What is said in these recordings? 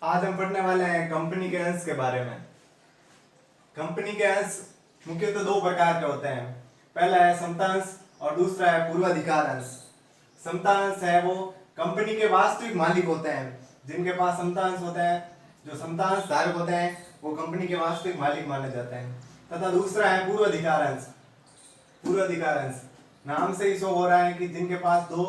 आज हम पढ़ने वाले हैं कंपनी के अंश के बारे में। कंपनी के अंश मुख्यतः दो प्रकार के होते हैं। पहला है समतांश और दूसरा है पूर्वाधिकार अंश। समतांश है वो कंपनी के वास्तविक मालिक होते हैं, जिनके पास समतांश होते हैं। जो समतांश धारक होते हैं वो कंपनी के वास्तविक मालिक माने जाते हैं। तथा दूसरा है पूर्वाधिकार अंश। पूर्वाधिकार अंश नाम से ही शो हो रहा है कि जिनके पास दो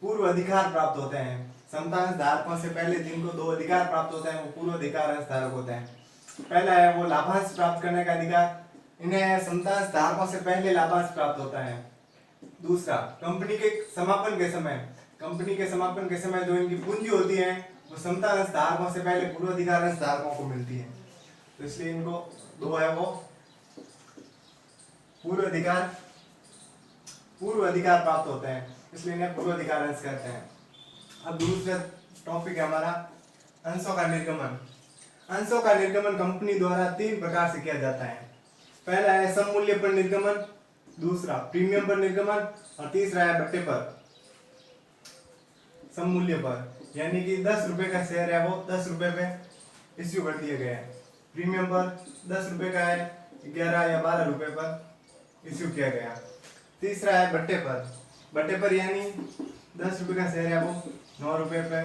पूर्व अधिकार प्राप्त होते हैं। समतांश धारकों से पहले जिनको दो अधिकार प्राप्त होते हैं वो पूर्व अधिकार अंश धारक होते हैं। पहला है वो लाभांश प्राप्त करने का अधिकार, इन्हें समतांश धारकों से पहले लाभांश प्राप्त होता है। दूसरा कंपनी के समापन के समय जो इनकी पूंजी होती है वो समतांश धारकों से पहले पूर्व अधिकार अंश धारकों को मिलती है। तो इसलिए इनको दो है वो पूर्व अधिकार प्राप्त होते हैं, इसलिए इन्हें पूर्व अधिकार अंश कहते हैं। अब दूसरा टॉपिक है हमारा अंशों का निर्गमन। अंशों का निर्गमन कंपनी द्वारा तीन प्रकार से किया जाता है। पहला है सम मूल्य पर निर्गमन, दूसरा प्रीमियम पर निर्गमन और तीसरा है बट्टे पर। सम मूल्य पर यानी कि 10 रुपए का शेयर है वो 10 रुपए पे इश्यू कर दिया गया है। प्रीमियम पर 10 रुपए का है 11 या 12 रुपए पर इश्यू किया गया। तीसरा है बट्टे पर यानी 10 रुपए का शेयर है वो 9 रुपए पे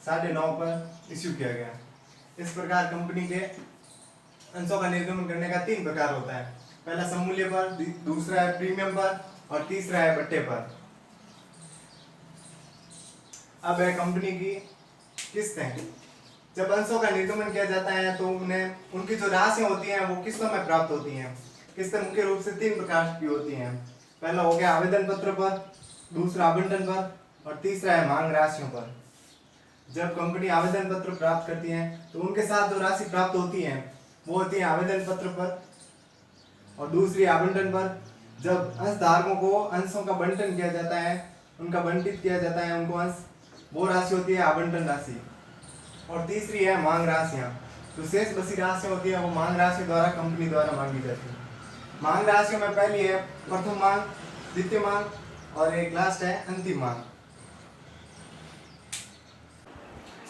9.5 पर इश्यू किया गया। इस प्रकार कंपनी के अंशों का निर्गमन करने का तीन प्रकार होता है। पहला सम मूल्य पर, दूसरा है प्रीमियम पर और तीसरा है बट्टे पर। अब है कंपनी की किस्तें। जब अंशों का निर्गमन किया जाता है तो उन्हें उनकी जो राशियां होती हैं वो किस्तों में प्राप्त होती हैं। किस्तें मुख्य रूप से तीन प्रकार की होती हैं। पहला हो गया आवेदन पत्र पर, दूसरा आवंटन पर और तीसरा है मांग राशियों पर। जब कंपनी आवेदन पत्र प्राप्त करती है तो उनके साथ जो राशि प्राप्त होती है वो होती है आवेदन पत्र पर और दूसरी आवंटन पर। जब अंशधारकों को अंशों का बंटन किया जाता है, उनका बंटित किया जाता है उनको अंश, वो राशि होती है आवंटन राशि। और तीसरी है मांग राशियां। जो शेष बची राशि होती है वो मांग राशि द्वारा कंपनी द्वारा मांगी जाती है। मांग राशियों में पहली है प्रथम मांग, द्वितीय मांग और एक लास्ट है अंतिम मांग।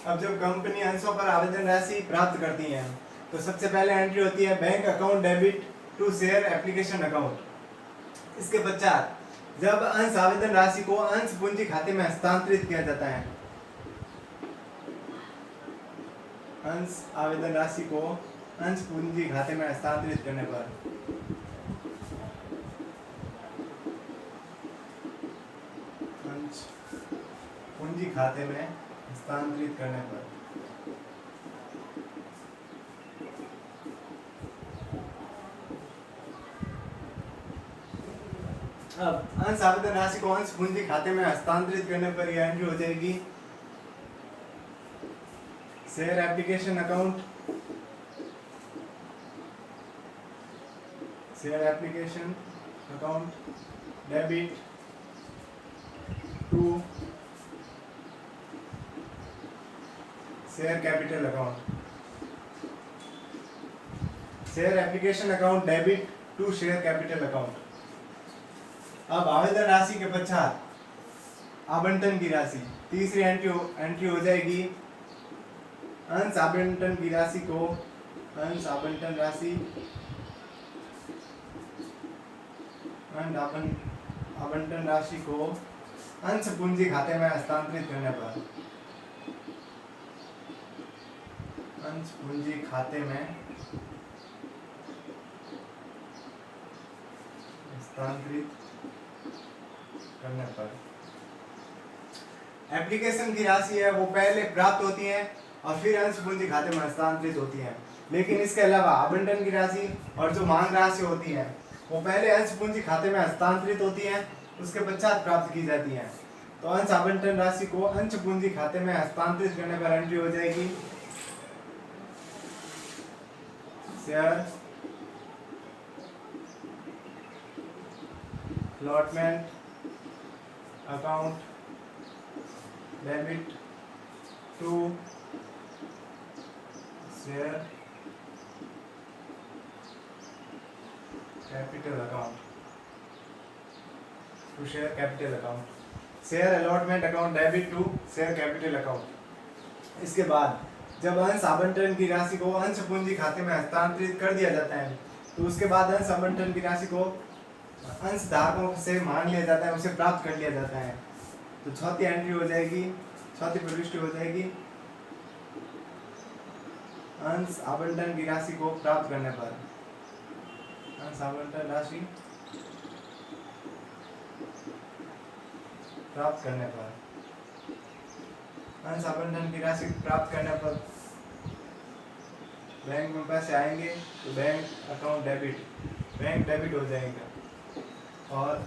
अब जब कंपनी अंशों पर आवेदन राशि प्राप्त करती है तो सबसे पहले एंट्री होती है bank account debit to share application account. इसके पश्चात जब अंश आवेदन राशि को अंश पूंजी खाते में हस्तांतरित किया जाता है, अंश आवेदन राशि को अंश पूंजी खाते में हस्तांतरित करने पर अंश पूंजी खाते में हस्तांतरित करने पर अब अंश आवेदन राशि को अंश पूंजी खाते में हस्तांतरित करने पर यह एंट्री हो जाएगी share application account, share application account debit to share capital account. Share application account debit to share capital account. अब आवेदन राशि के पश्चात आवंटन की राशि, तीसरी एंट्री हो जाएगी अंश आवंटन की राशि को अंश आवंटन राशि आवंटन राशि को अंश पूंजी खाते में हस्तांतरित करने पर अंश पूंजी खाते में हस्तांतरित करने पर एप्लीकेशन की राशि है वो पहले प्राप्त होती है और फिर अंश पूंजी खाते में हस्तांतरित होती है। लेकिन इसके अलावा आवंटन की राशि और जो मांग राशि होती है वो पहले अंश पूंजी खाते में हस्तांतरित होती है, उसके पश्चात प्राप्त की जाती है। तो अंश आवंटन राशि को अंश पूंजी खाते में हस्तांतरित करने पर एंट्री हो जाएगी share allotment account debit to share capital account to share capital account. Share allotment account debit to share capital account. इसके बाद जब अंश आवंटन की राशि को अंश पूंजी खाते में हस्तांतरित कर दिया जाता है तो उसके बाद अंश आवंटन की राशि को अंश धारकों से मान लिया जाता है, उसे प्राप्त कर लिया जाता है। तो चौथी एंट्री हो जाएगी, चौथी प्रविष्टि हो जाएगी अंश आवंटन की राशि को प्राप्त करने पर, अंश आवंटन राशि प्राप्त करने पर, अंश आवंटन की राशि प्राप्त करने पर बैंक में पैसे आएंगे तो बैंक अकाउंट बैंक डेबिट हो जाएगा और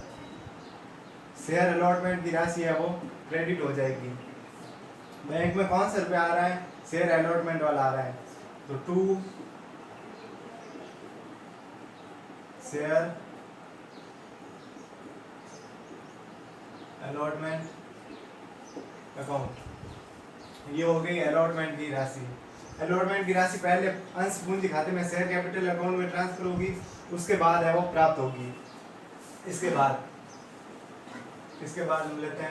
शेयर अलॉटमेंट की राशि है वो क्रेडिट हो जाएगी। बैंक में कौन सा रुपया आ रहा है? शेयर अलॉटमेंट वाला आ रहा है, तो 2 शेयर अलॉटमेंट अकाउंट, ये हो गई अलॉटमेंट की राशि। अलॉटमेंट की राशि पहले अंश पूंजी खाते में शेयर कैपिटल अकाउंट में ट्रांसफर होगी, उसके बाद है वो प्राप्त होगी। इसके बाद हम लेते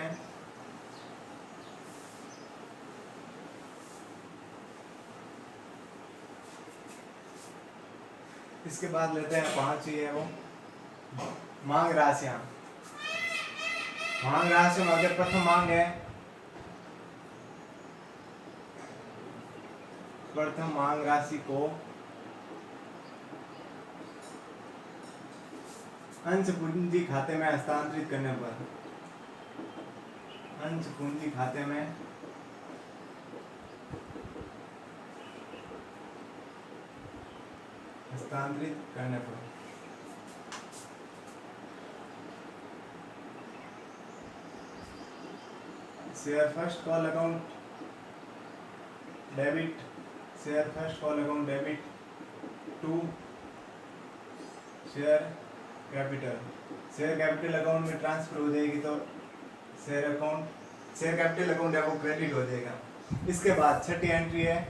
हैं पांच ही है वो मांग राशियां। मांग राशियों में अगर प्रथम मांग है, प्रथम मांग राशि को अंश पूंजी खाते में हस्तांतरित करने पर, अंश पूंजी खाते में हस्तांतरित करने पर share first call account debit, share first call account debit to share capital account में ट्रांसफर हो जाएगी तो शेयर कैपिटल अकाउंट है वो क्रेडिट हो जाएगा। इसके बाद छठी एंट्री है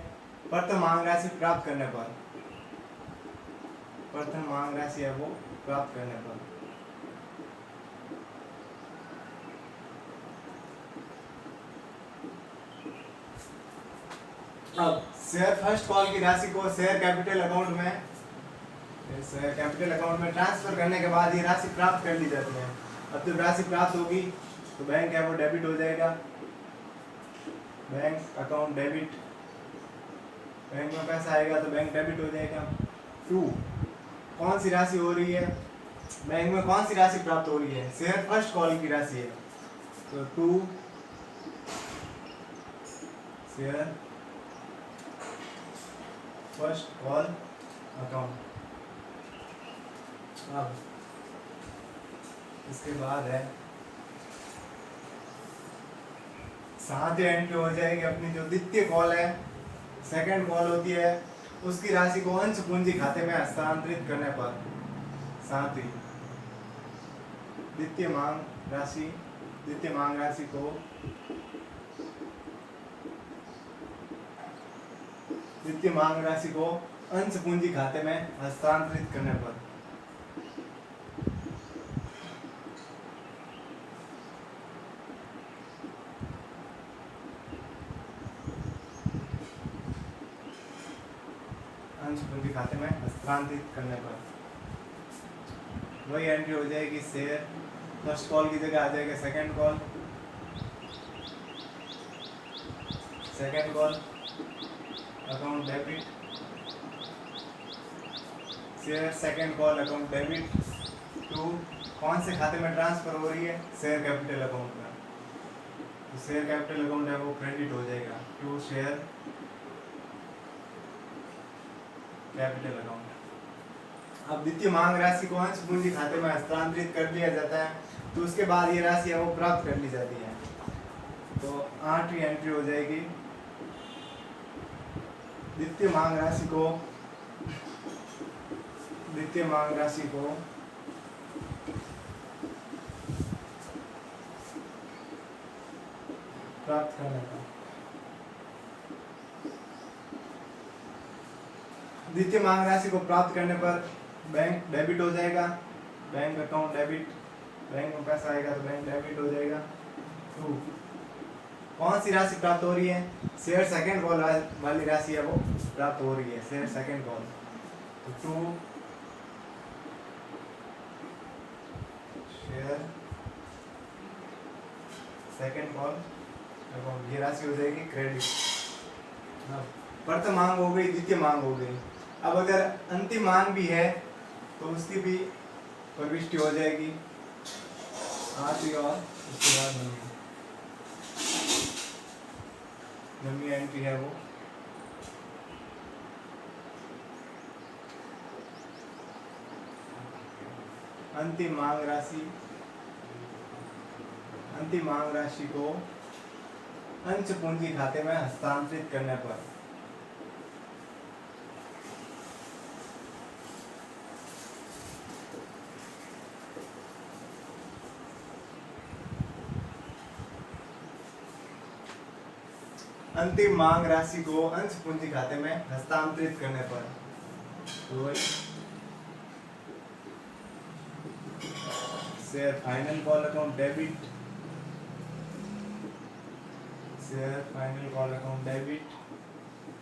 प्रथम मांग राशि प्राप्त करने पर, प्रथम मांग राशि है वो प्राप्त करने पर अब शेयर फर्स्ट कॉल की राशि को शेयर कैपिटल अकाउंट में ट्रांसफर करने के बाद ये राशि प्राप्त कर ली जाती है। अब जब राशि प्राप्त होगी तो बैंक है वो डेबिट हो जाएगा, बैंक अकाउंट डेबिट, बैंक में पैसा आएगा तो बैंक डेबिट हो जाएगा। 2 कौन सी राशि हो रही है? बैंक में कौन सी राशि प्राप्त हो रही है? शेयर फर्स्ट कॉल की राशि है, तो 2 शेयर फर्स्ट कॉल अकाउंट। अब इसके बाद है 7 एंट्री हो जाएगी अपनी, जो द्वितीय कॉल है, सेकंड कॉल होती है, उसकी राशि को अंश पूंजी खाते में हस्तांतरित करने पर 7वीं द्वितीय मांग राशि को अंश पूंजी खाते में हस्तांतरित करने पर वही एंट्री हो जाएगी। शेयर फर्स्ट कॉल की जगह आ जाएगा second call account debit, share second call account debit to कौन से खाते में ट्रांसफर हो रही है? शेयर कैपिटल अकाउंट में, तो शेयर कैपिटल अकाउंट है वो क्रेडिट हो जाएगा टू शेयर कैपिटल अकाउंट। अब द्वितीय मांग राशि को अंश पूंजी खाते में हस्तांतरित कर दिया जाता है, तो उसके बाद ये राशि है वो प्राप्त कर ली जाती है। तो 8वीं एंट्री हो जाएगी द्वितीय मांग राशि को प्राप्त करने का। द्वितीय मांग राशि को प्राप्त करने पर बैंक डेबिट हो जाएगा, बैंक अकाउंट डेबिट, बैंक में पैसा आएगा तो बैंक डेबिट हो जाएगा। 2 कौन सी राशि प्राप्त हो रही है? शेयर सेकंड कॉल वाली राशि है वो प्राप्त हो रही है, शेयर सेकंड कॉल। तो 2 शेयर सेकंड कॉल अकाउंट, ये राशि हो जाएगी क्रेडिट। प्रथम मांग हो गई, द्वितीय मांग हो गई। अब अगर अंतिम मांग भी है तो उसकी भी प्रविष्टि हो जाएगी, आठवीं और उसके बाद नवी एंट्री है वो अंतिम मांग राशि। अंतिम मांग राशि को अंश पूंजी खाते में हस्तांतरित करने पर अंतिम मांग राशि को अंश पूंजी खाते में हस्तांतरित करने पर तो share final call account debit, share final call account debit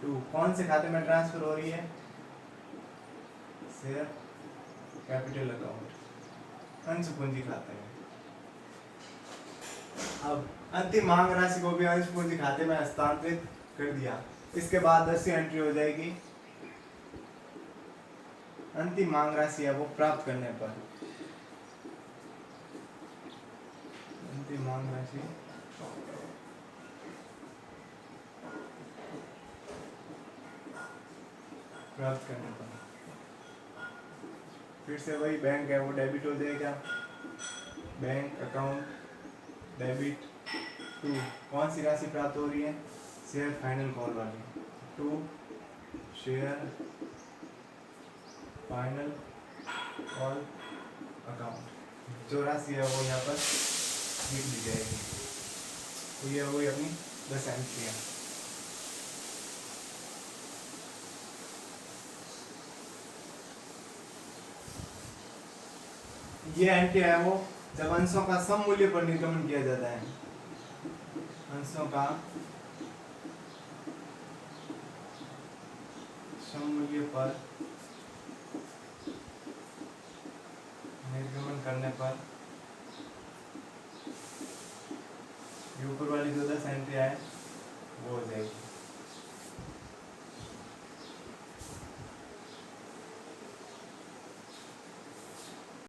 to कौन से खाते में ट्रांसफर हो रही है, शेयर कैपिटल अकाउंट, अंश पूंजी खाते में। अब अंतिम मांग राशि को भी अंश पूंजी खाते में हस्तांतरित कर दिया। इसके बाद 10वीं एंट्री हो जाएगी अंतिम मांग राशि है वो प्राप्त करने पर। अंतिम मांग राशि प्राप्त करने पर फिर से वही बैंक है वो डेबिट हो जाएगा, बैंक अकाउंट डेबिट टू कौन सी राशि प्राप्त हो रही है, शेयर फाइनल कॉल वाली, to share final call account. जो राशि है वो यहाँ पर लिख दी जाएगी। तो ये हो गई अपनी 10 एंट्रियाँ। ये एंट्री है वो जब अंशों का सम मूल्य पर निर्गमन किया जाता है, अंशों का सम मूल्य पर निर्गमन करने पर ये ऊपर वाली जो 10 एंट्री है वो हो जाएगी।